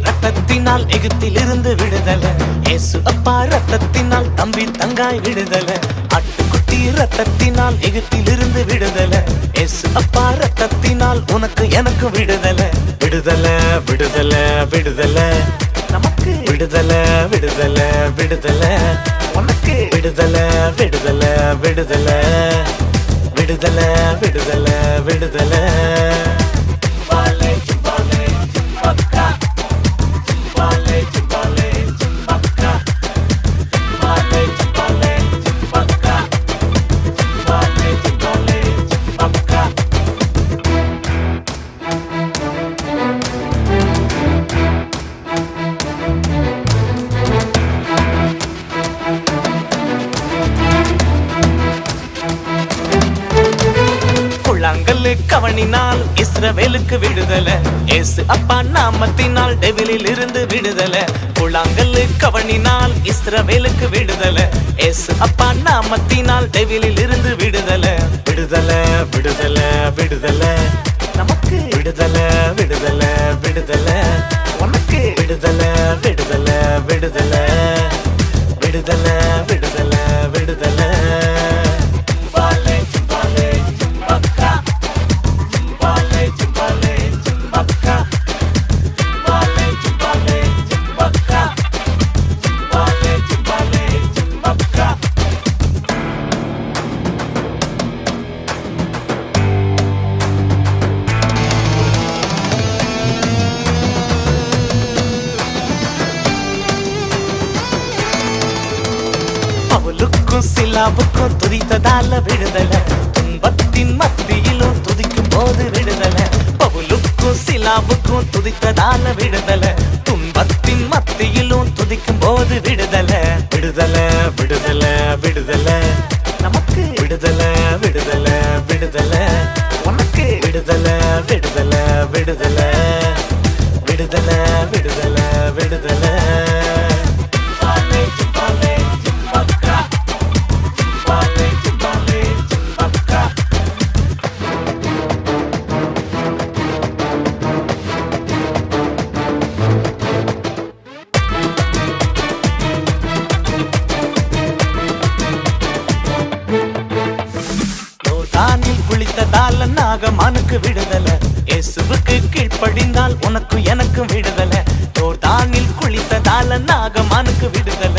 ரத்தத்தினால் எகிப்திலிருந்து விடுதலை, இயேசு அப்பா ரத்தத்தினால் தம்பி தங்காய் விடுதலை. ஆட்டுக்குட்டி ரத்தத்தினால் எகிப்திலிருந்து விடுதலை, இயேசு அப்பா ரத்தத்தினால் உனக்கு எனக்கு விடுதலை. விடுதலை விடுதலை விடுதலை நமக்கு, விடுதலை விடுதலை விடுதலை உனக்கு, விடுதலை விடுதலை விடுதலை விடுதலை விடுதலை விடுதலை. கவனினால் இஸ்ரவேலுக்கு விடுதலை, இயேசு அப்பா நாமத்தினால் டெவிலில் இருந்து விடுதலை. புலாங்கல்லு கவனினால் இஸ்ரவேலுக்கு விடுதலை, இயேசு அப்பா நாமத்தினால் டெவிலில் இருந்து விடுதலை. விடுதலை விடுதலை விடுதலை நமக்கு, விடுதலை விடுதலை விடுதலை உனக்கு, விடுதலை விடுதலை விடுதலை விடுதலை விடுதலை விடுதலை. சிலாவுக்கும் துதித்ததால விடுதலை, துன்பத்தின் மத்தியிலும் துதிக்கும் போது விடுதலை. பவுலுக்கும் சிலாவுக்கும் துதித்ததால விடுதலை, துன்பத்தின் மத்தியிலும் துதிக்கும் போது விடுதலை. விடுதலை விடுதலை விடுதலை நமக்கு, விடுதலை விடுதலை விடுதலை உனக்கு, விடுதலை விடுதலை விடுதலை விடுதலை விடுதலை விடுதலை. நாகமானுக்கு விடுதலை, இயேசுவுக்கு கீழ்ப்படிந்தால் உனக்கு எனக்கு விடுதலை. யோர்தானில் குளித்ததால நாகமானுக்கு விடுதலை,